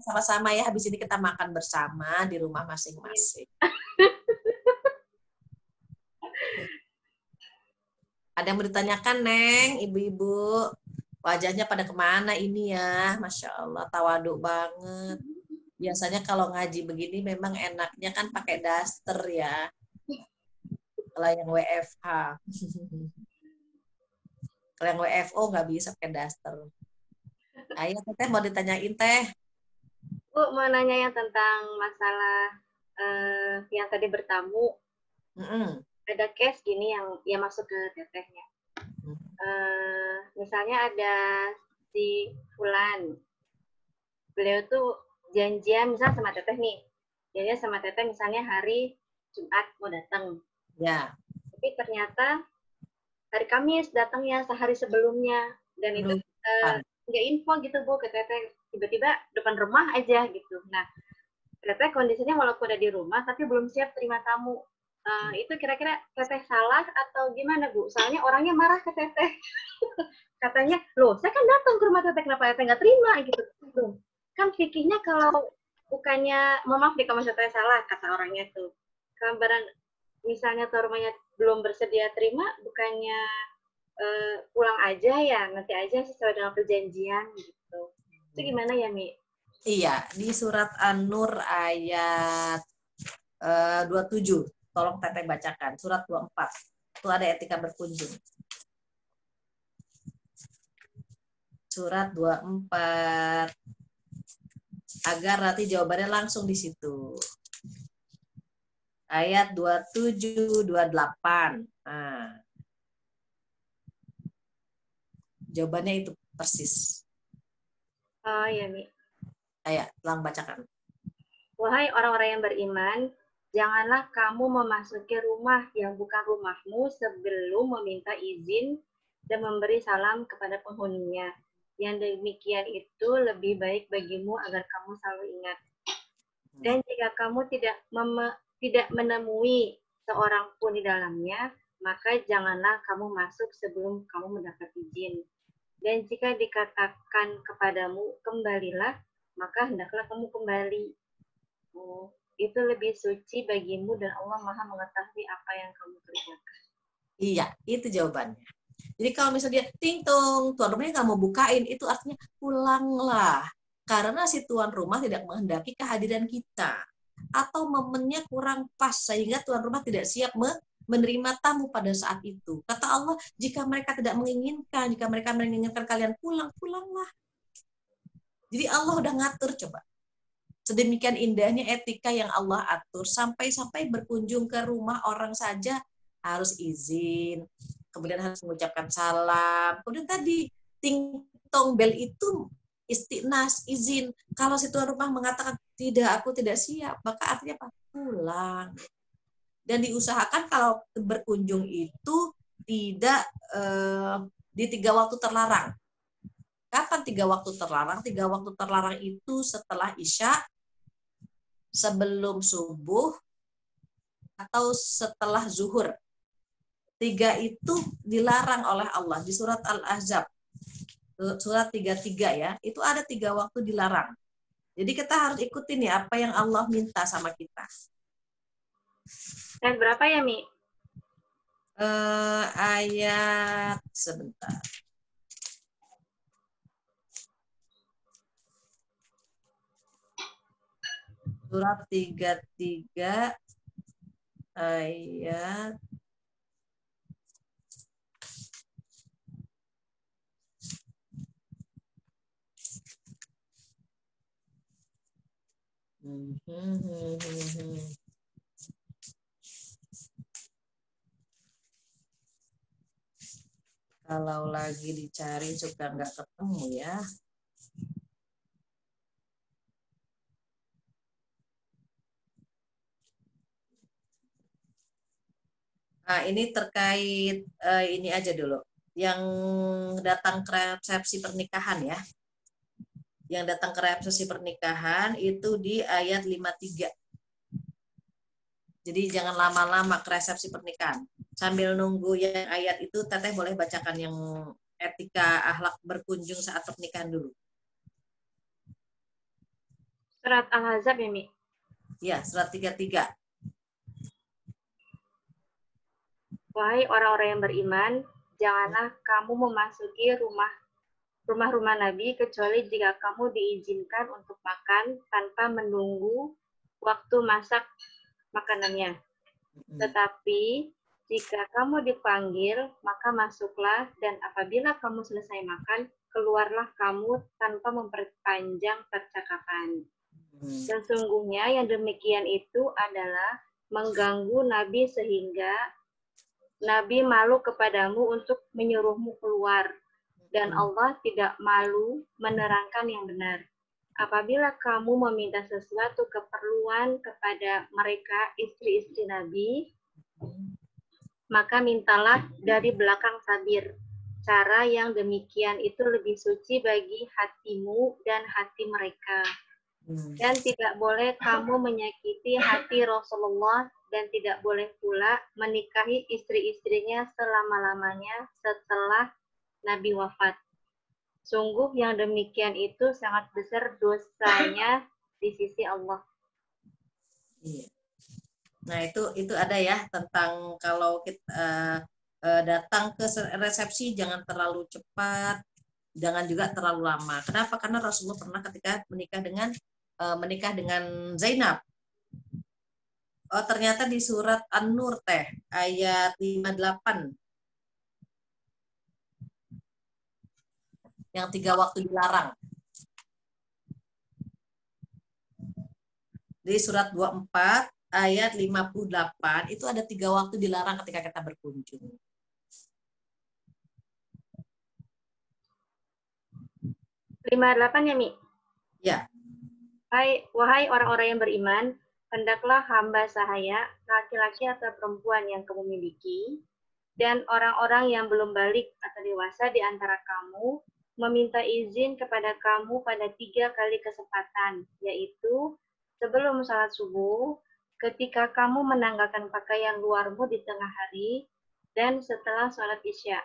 Sama-sama ya, habis ini kita makan bersama di rumah masing-masing. Ada yang mau ditanyakan, Neng, ibu-ibu? Wajahnya pada kemana ini ya? Masya Allah, tawaduk banget. Biasanya kalau ngaji begini memang enaknya kan pakai daster ya. Kalau yang WFH. Kalau yang WFO nggak bisa pakai daster. Ayo, Teh, mau ditanyain, Teh. Bu, mau nanya yang tentang masalah yang tadi bertamu. Ada case gini yang masuk ke tetehnya. Misalnya ada si Fulan. Beliau tuh janjian misalnya sama teteh nih. Janjian sama teteh misalnya hari Jumat mau datang. Ya. Tapi ternyata hari Kamis datangnya sehari sebelumnya. Dan itu nggak info gitu Bu ke teteh. Tiba-tiba depan rumah aja gitu. Nah, teteh kondisinya walaupun ada di rumah tapi belum siap terima tamu. Itu kira-kira teteh salah atau gimana Bu? Soalnya orangnya marah ke teteh. Katanya, loh saya kan datang ke rumah teteh, kenapa teteh nggak terima gitu. Kan fikihnya kalau bukannya, maaf deh kalau teteh salah, kata orangnya tuh. Kalau barang misalnya tuh rumahnya belum bersedia terima, bukannya pulang aja ya, nanti aja sesuai dengan perjanjian gitu. Itu gimana ya Mi? Iya, di surat An-Nur ayat 27. Tolong Teteh bacakan. Surat 24. Itu ada etika berkunjung. Surat 24. agar nanti jawabannya langsung di situ. Ayat 27, 28. Nah, jawabannya itu persis. Oh ya, Mi. Ayo, Lang bacakan. Wahai orang-orang yang beriman, janganlah kamu memasuki rumah yang bukan rumahmu sebelum meminta izin dan memberi salam kepada penghuninya. Yang demikian itu lebih baik bagimu agar kamu selalu ingat. Dan jika kamu tidak menemui seorang pun di dalamnya, maka janganlah kamu masuk sebelum kamu mendapat izin. Dan jika dikatakan kepadamu, kembalilah, maka hendaklah kamu kembali. Itu lebih suci bagimu dan Allah Maha mengetahui apa yang kamu kerjakan. Iya, itu jawabannya. Jadi kalau misalnya dia ting tong, tuan rumahnya nggak mau bukain, itu artinya pulanglah. Karena si tuan rumah tidak menghendaki kehadiran kita. Atau momennya kurang pas sehingga tuan rumah tidak siap menerima tamu pada saat itu. Kata Allah, jika mereka tidak menginginkan, jika mereka menginginkan kalian pulang, pulanglah. Jadi Allah udah ngatur coba. Sedemikian indahnya etika yang Allah atur, sampai-sampai berkunjung ke rumah orang saja harus izin, kemudian harus mengucapkan salam. Kemudian tadi ting tong bel itu istiqnas, izin. Kalau si tuan rumah mengatakan tidak, aku tidak siap, maka artinya apa? Pulang. Dan diusahakan kalau berkunjung itu tidak di 3 waktu terlarang. Kapan 3 waktu terlarang? 3 waktu terlarang itu setelah Isya, sebelum subuh, atau setelah zuhur. 3 itu dilarang oleh Allah di surat Al-Ahzab. Surat 33 ya, itu ada 3 waktu dilarang. Jadi kita harus ikutin ya apa yang Allah minta sama kita. Ayat berapa ya, Mi? Ayat sebentar. Surat 33 ayat kalau lagi dicari suka nggak ketemu ya. Nah, ini terkait ini aja dulu. Yang datang ke resepsi pernikahan ya. Yang datang ke resepsi pernikahan itu di ayat 53. Jadi jangan lama-lama ke resepsi pernikahan. Sambil nunggu yang ayat itu, Teteh boleh bacakan yang etika akhlak berkunjung saat pernikahan dulu. Surat Al-Ahzab ya, Mi? Ya, surat 33. Wahai orang-orang yang beriman, janganlah kamu memasuki rumah-rumah Nabi kecuali jika kamu diizinkan untuk makan tanpa menunggu waktu masak makanannya. Tetapi jika kamu dipanggil, maka masuklah, dan apabila kamu selesai makan, keluarlah kamu tanpa memperpanjang percakapan. Dan sungguhnya yang demikian itu adalah mengganggu Nabi sehingga Nabi malu kepadamu untuk menyuruhmu keluar, dan Allah tidak malu menerangkan yang benar. Apabila kamu meminta sesuatu keperluan kepada mereka, istri-istri Nabi, maka mintalah dari belakang tabir. Cara yang demikian itu lebih suci bagi hatimu dan hati mereka. Dan tidak boleh kamu menyakiti hati Rasulullah, dan tidak boleh pula menikahi istri-istrinya selama-lamanya setelah Nabi wafat. Sungguh yang demikian itu sangat besar dosanya di sisi Allah. Nah, itu ada ya tentang kalau kita datang ke resepsi jangan terlalu cepat, jangan juga terlalu lama. Kenapa? Karena Rasulullah pernah ketika menikah dengan Zainab. Oh, ternyata di surat An-Nur teh ayat 58. Yang 3 waktu dilarang. Di surat 24 ayat 58 itu ada 3 waktu dilarang ketika kita berkunjung. 58 ya, Mi? Ya. Wahai orang-orang yang beriman, hendaklah hamba sahaya, laki-laki atau perempuan yang kamu miliki, dan orang-orang yang belum balik atau dewasa di antara kamu, meminta izin kepada kamu pada 3 kali kesempatan, yaitu sebelum salat subuh, ketika kamu menanggalkan pakaian luarmu di tengah hari, dan setelah salat isya.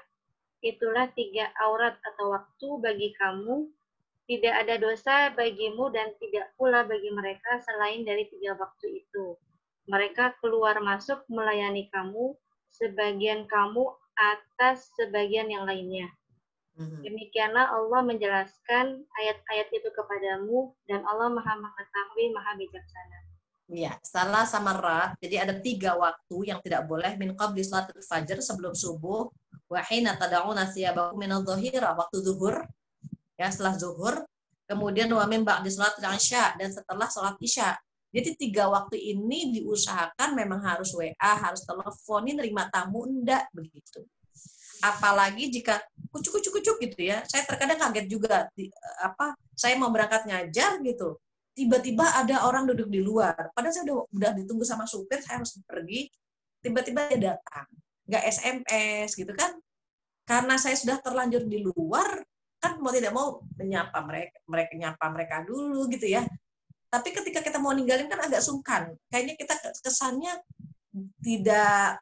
Itulah 3 aurat atau waktu bagi kamu. Tidak ada dosa bagimu dan tidak pula bagi mereka selain dari 3 waktu itu. Mereka keluar masuk melayani kamu, sebagian kamu atas sebagian yang lainnya. Demikianlah Allah menjelaskan ayat-ayat itu kepadamu, dan Allah Maha mengetahui, Maha bijaksana. Ya, salah sama rat. Jadi ada 3 waktu yang tidak boleh min qabli salatul fajr, sebelum subuh, wa hina tad'una thiyabakum minadh dhahira, waktu zuhur, ya setelah zuhur, kemudian wa min ba'di salatul isya, dan setelah salat isya. Jadi 3 waktu ini diusahakan memang harus WA, harus teleponin, nerima tamu, enggak begitu. Apalagi jika kucuk gitu ya. Saya terkadang kaget juga, saya mau berangkat ngajar gitu. Tiba-tiba ada orang duduk di luar. Padahal saya udah ditunggu sama supir, saya harus pergi. Tiba-tiba dia datang. Nggak SMS gitu kan. Karena saya sudah terlanjur di luar, kan mau tidak mau menyapa mereka dulu gitu ya. Tapi ketika kita mau ninggalin kan agak sungkan. Kayaknya kita kesannya tidak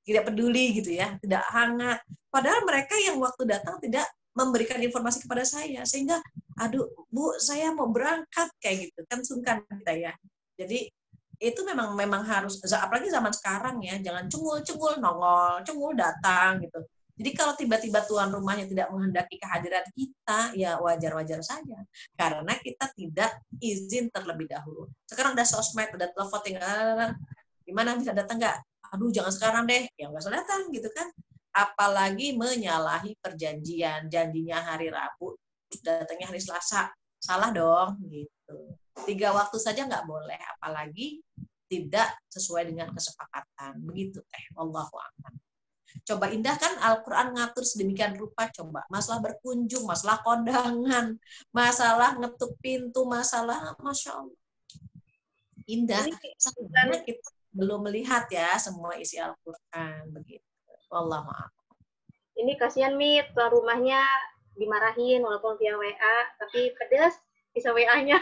tidak peduli gitu ya, tidak hangat. Padahal mereka yang waktu datang tidak memberikan informasi kepada saya, sehingga aduh Bu, saya mau berangkat kayak gitu kan, sungkan kita ya. Jadi itu memang harus, apalagi zaman sekarang ya, jangan cungul nongol, cungul datang gitu. Jadi kalau tiba-tiba tuan rumahnya tidak menghendaki kehadiran kita, ya wajar-wajar saja. Karena kita tidak izin terlebih dahulu. Sekarang udah sosmed, udah telepon, tinggal gimana bisa datang nggak? Aduh jangan sekarang deh, ya nggak usah datang gitu kan. Apalagi menyalahi perjanjian, janjinya hari Rabu, datangnya hari Selasa, salah dong gitu. 3 waktu saja nggak boleh, apalagi tidak sesuai dengan kesepakatan. Begitu Wallahu a'lam. Coba indah kan Al-Quran ngatur sedemikian rupa, coba. Masalah berkunjung, masalah kondangan, masalah ngetuk pintu, masalah Masya Allah. Indah. Sebenarnya kita belum melihat ya semua isi Al-Quran. Begitu. Wallahu a'lam. Ini kasihan Mit, tuan rumahnya dimarahin walaupun via WA, tapi pedas bisa WA-nya.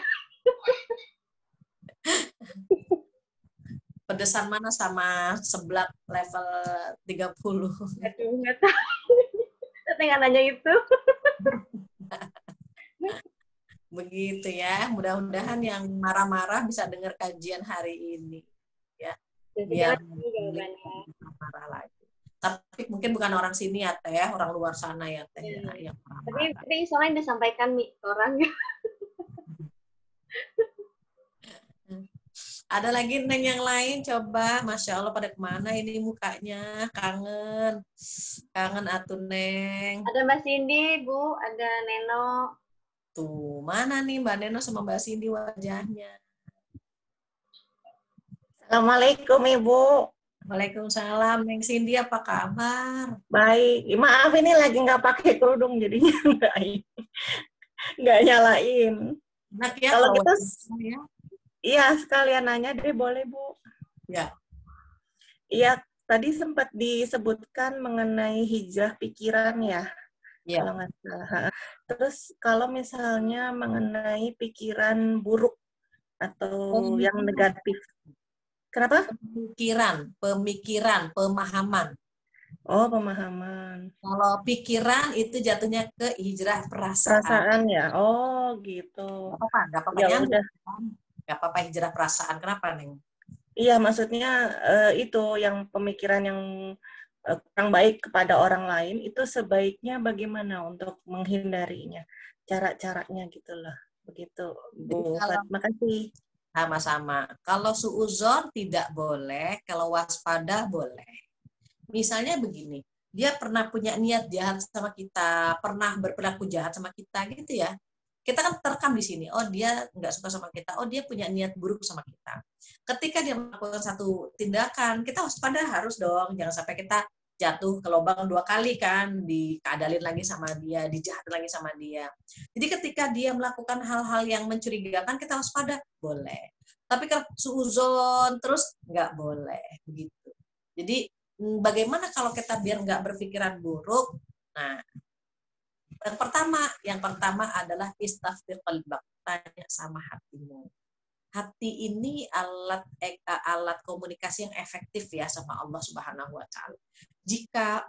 Pedesan mana sama seblak level 30? Aduh, nggak tahu. Saya nggak nanya itu. Begitu ya. Mudah-mudahan yang marah-marah bisa dengar kajian hari ini. Ya. Biar marah lagi. Tapi mungkin bukan orang sini ya Teh, orang luar sana ya Teh. Yang marah-marah. Tapi soalnya disampaikan nih orang. Ada lagi Neng yang lain, coba. Masya Allah pada kemana ini mukanya, kangen atuh Neng. Ada Mbak Cindy, Bu, ada Neno. Tuh, mana nih Mbak Neno sama Mbak Cindy wajahnya? Assalamualaikum Ibu. Waalaikumsalam, Neng Cindy apa kabar? Baik, maaf ini lagi nggak pakai kerudung jadinya nggak nyalain. Enak ya kalau kita ya? Iya, sekalian nanya deh, boleh Bu? Ya. Iya, tadi sempat disebutkan mengenai hijrah pikiran ya, kalau nggak salah. Terus kalau misalnya mengenai pikiran buruk atau yang negatif, kenapa? Pemikiran, pemahaman. Oh, pemahaman. Kalau pikiran itu jatuhnya ke hijrah perasaan. Perasaan ya, oh gitu. Nggak apa-apa ya udah. Nggak apa-apa hijrah perasaan. Kenapa, Neng? Iya, maksudnya itu yang pemikiran yang kurang baik kepada orang lain, itu sebaiknya bagaimana untuk menghindarinya? Cara-caranya gitulah. Begitu, Bu. Terima kasih. Sama-sama. Kalau suuzon tidak boleh, kalau waspada boleh. Misalnya begini, dia pernah punya niat jahat sama kita, pernah berperilaku jahat sama kita gitu ya. Kita kan terekam di sini, oh dia nggak suka sama kita, oh dia punya niat buruk sama kita. Ketika dia melakukan satu tindakan, kita waspada harus dong, jangan sampai kita jatuh ke lubang 2 kali kan, dikadalin lagi sama dia, dijahatin lagi sama dia. Jadi ketika dia melakukan hal-hal yang mencurigakan, kita waspada, boleh. Tapi kalau suuzon terus nggak boleh begitu. Jadi bagaimana kalau kita biar nggak berpikiran buruk? Nah, yang pertama adalah istaftir qalbak, tanya sama hatimu. Hati ini alat komunikasi yang efektif ya sama Allah Subhanahu wa taala. Jika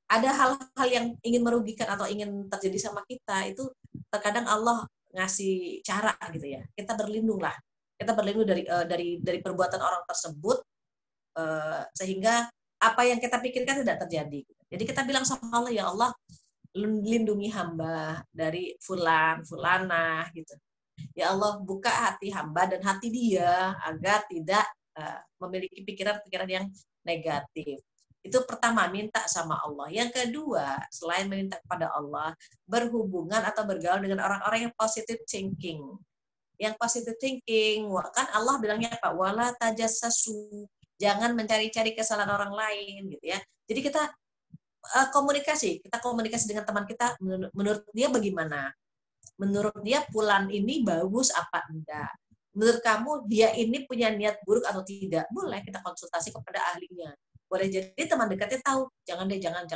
ada hal-hal yang ingin merugikan atau ingin terjadi sama kita, itu terkadang Allah ngasih cara gitu ya. Kita berlindung dari perbuatan orang tersebut, sehingga apa yang kita pikirkan tidak terjadi. Jadi kita bilang sama Allah, ya Allah, lindungi hamba dari fulan, fulanah gitu. Ya Allah, buka hati hamba dan hati dia agar tidak memiliki pikiran-pikiran yang negatif. Itu pertama, minta sama Allah. Yang kedua, selain meminta kepada Allah, berhubungan atau bergaul dengan orang-orang yang positive thinking. Yang positive thinking, kan Allah bilangnya apa? Wala tajassasu. Jangan mencari-cari kesalahan orang lain gitu ya. Jadi kita komunikasi dengan teman kita, menurut dia bagaimana? Menurut dia fulan ini bagus apa enggak? Menurut kamu dia ini punya niat buruk atau tidak? Boleh kita konsultasi kepada ahlinya. Boleh jadi teman dekatnya tahu, jangan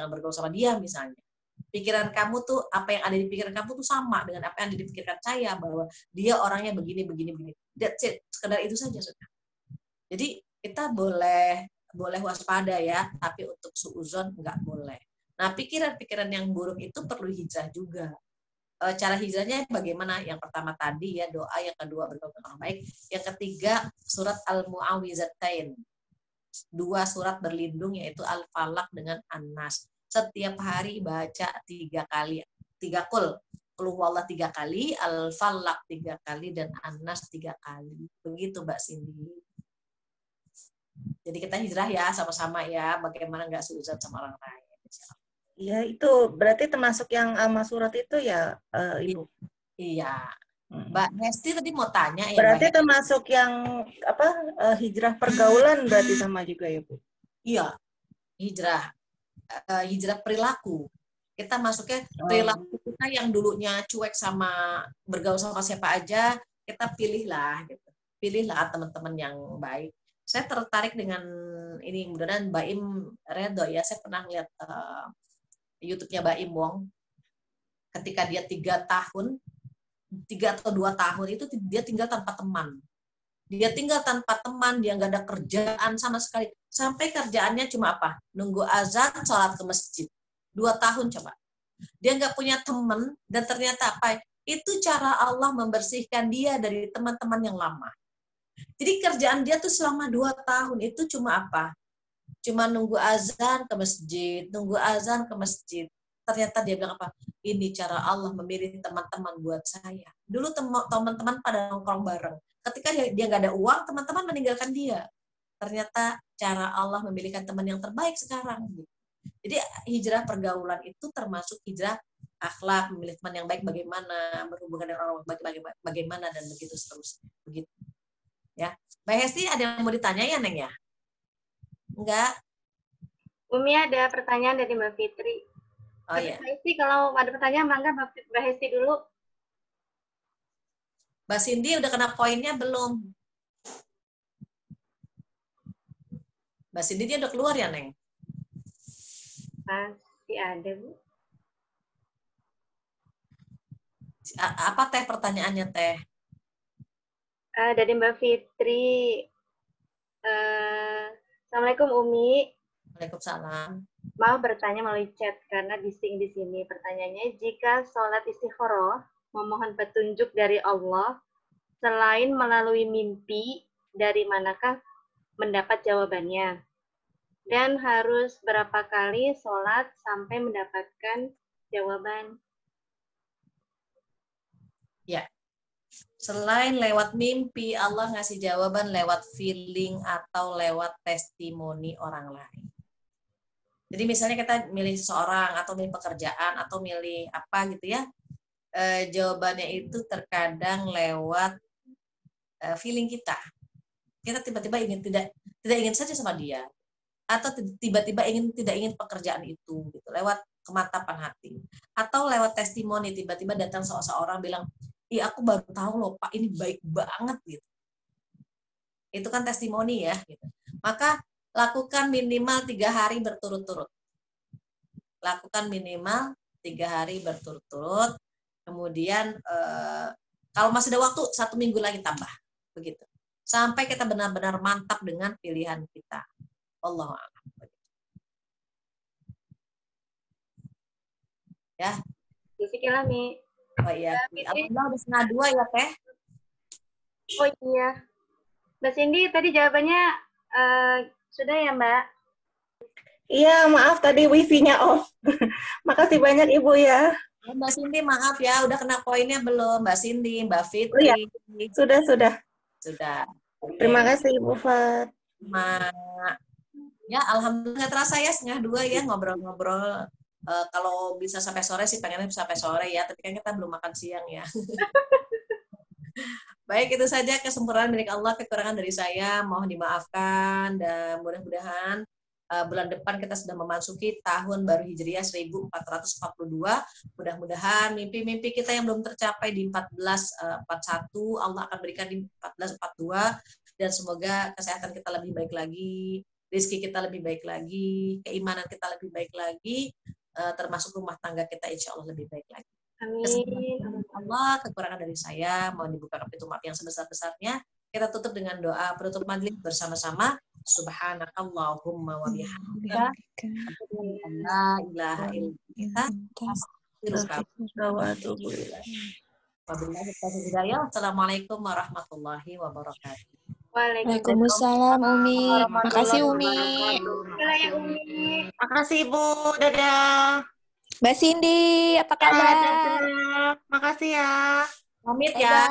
bergaul sama dia misalnya. Pikiran kamu tuh, apa yang ada di pikiran kamu tuh sama dengan apa yang ada di pikiran saya, bahwa dia orangnya begini. That's it, sekedar itu saja sudah. Jadi kita boleh waspada ya, tapi untuk suuzon nggak boleh. Nah, pikiran-pikiran yang buruk itu perlu hijrah juga. Cara hijrahnya bagaimana? Yang pertama tadi ya doa, yang kedua bergaul dengan orang baik, yang ketiga surat Al-Mu'awwizatain. 2 surat berlindung yaitu Al-Falaq dengan An-Nas. Setiap hari baca 3 kali, 3 kul. Qul huwallahu 3 kali, Al-Falaq 3 kali dan An-Nas 3 kali. Begitu Mbak Cindy. Jadi kita hijrah ya sama-sama ya, bagaimana nggak suuzon sama orang lain. Ya, itu berarti termasuk yang ama surat itu ya, Ibu? Iya. Mbak Hesti tadi mau tanya ya. Berarti termasuk yang apa, hijrah pergaulan berarti sama juga ya, Bu? Iya. Hijrah perilaku. Kita masuknya perilaku kita yang dulunya cuek sama bergaul sama siapa aja, kita pilihlah gitu. Pilihlah teman-teman yang baik. Saya tertarik dengan ini, mudah-mudahan Mbak Im redo ya. Saya pernah lihat YouTube-nya Mbak Im Wong. Ketika dia 3 atau 2 tahun itu dia tinggal tanpa teman. Dia nggak ada kerjaan sama sekali. Sampai kerjaannya cuma apa? Nunggu azan, sholat ke masjid. 2 tahun coba. Dia nggak punya teman, dan ternyata apa? Itu cara Allah membersihkan dia dari teman-teman yang lama. Jadi kerjaan dia tuh selama 2 tahun itu cuma apa? Cuma nunggu azan ke masjid, Ternyata dia bilang apa? Ini cara Allah memilih teman-teman buat saya. Dulu teman-teman pada nongkrong bareng. Ketika dia nggak ada uang, teman-teman meninggalkan dia. Ternyata cara Allah memilihkan teman yang terbaik sekarang. Jadi hijrah pergaulan itu termasuk hijrah akhlak, memilih teman yang baik bagaimana, berhubungan dengan orang baik bagaimana, dan begitu seterusnya. Begitu. Ya, Mbak Hesti ada yang mau ditanya ya, Neng ya? Enggak? Umi ada pertanyaan dari Mbak Fitri. Oh iya. Mbak Hesti, kalau ada pertanyaan, mangga Mbak Hesti dulu. Mbak Cindy udah kena poinnya belum? Mbak Cindy dia udah keluar ya, Neng? Masih ada, Bu. Apa Teh pertanyaannya, Teh? Dari Mbak Fitri. Assalamualaikum Umi. Waalaikumsalam. Mau bertanya melalui chat karena bising di sini. Pertanyaannya, jika sholat istikharah memohon petunjuk dari Allah selain melalui mimpi, dari manakah mendapat jawabannya? Dan harus berapa kali sholat sampai mendapatkan jawaban? Ya. Selain lewat mimpi, Allah ngasih jawaban lewat feeling atau lewat testimoni orang lain. Jadi misalnya kita milih seseorang atau milih pekerjaan atau milih apa gitu ya, jawabannya itu terkadang lewat feeling kita. Kita tiba-tiba tidak ingin saja sama dia, atau tiba-tiba tidak ingin pekerjaan itu gitu, lewat kemantapan hati, atau lewat testimoni, tiba-tiba datang seseorang bilang, ih aku baru tahu loh Pak ini baik banget gitu. Itu kan testimoni ya gitu. Maka lakukan minimal 3 hari berturut-turut. Lakukan minimal 3 hari berturut-turut. Kemudian kalau masih ada waktu 1 minggu lagi tambah begitu. Sampai kita benar-benar mantap dengan pilihan kita. Wallahu a'lam. Ya. Bismillahirrahmanirrahim. Oh iya. Alhamdulillah udah 1:30 ya Teh. Oh iya. Mbak Cindy tadi jawabannya sudah ya Mbak? Iya, maaf tadi wifi-nya off. Makasih banyak Ibu ya. Mbak Cindy maaf ya, udah kena poinnya belum? Mbak Cindy, Mbak Fitri. Oh, iya. Sudah. Sudah. Okay. Terima kasih Ibu Fat. Ya, alhamdulillah nggak terasa ya 1:30 ya ngobrol-ngobrol. Kalau bisa sampai sore sih pengennya bisa sampai sore ya, tapi kan kita belum makan siang ya. Baik, itu saja kesempurnaan milik Allah, kekurangan dari saya mohon dimaafkan, dan mudah-mudahan bulan depan kita sudah memasuki tahun baru Hijriah 1442. Mudah-mudahan mimpi-mimpi kita yang belum tercapai di 1441 Allah akan berikan di 1442, dan semoga kesehatan kita lebih baik lagi, rezeki kita lebih baik lagi, keimanan kita lebih baik lagi, termasuk rumah tangga kita insya Allah lebih baik lagi. Amin. Allah, kekurangan dari saya mohon dibukakan pintu maaf yang sebesar-besarnya. Kita tutup dengan doa penutup majelis bersama-sama. Subhanakallahumma wa bihamdika la ilaha illa anta. Assalamualaikum warahmatullahi wabarakatuh. Waalaikumsalam Umi. Makasih Umi. Makasih Ibu. Dadah. Mbak Cindy, apa kabar? Makasih ya. Pamit ya.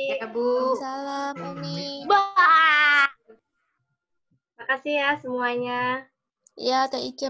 Ya Bu. Salam Umi. Makasih ya semuanya. Ya, Teh Ica.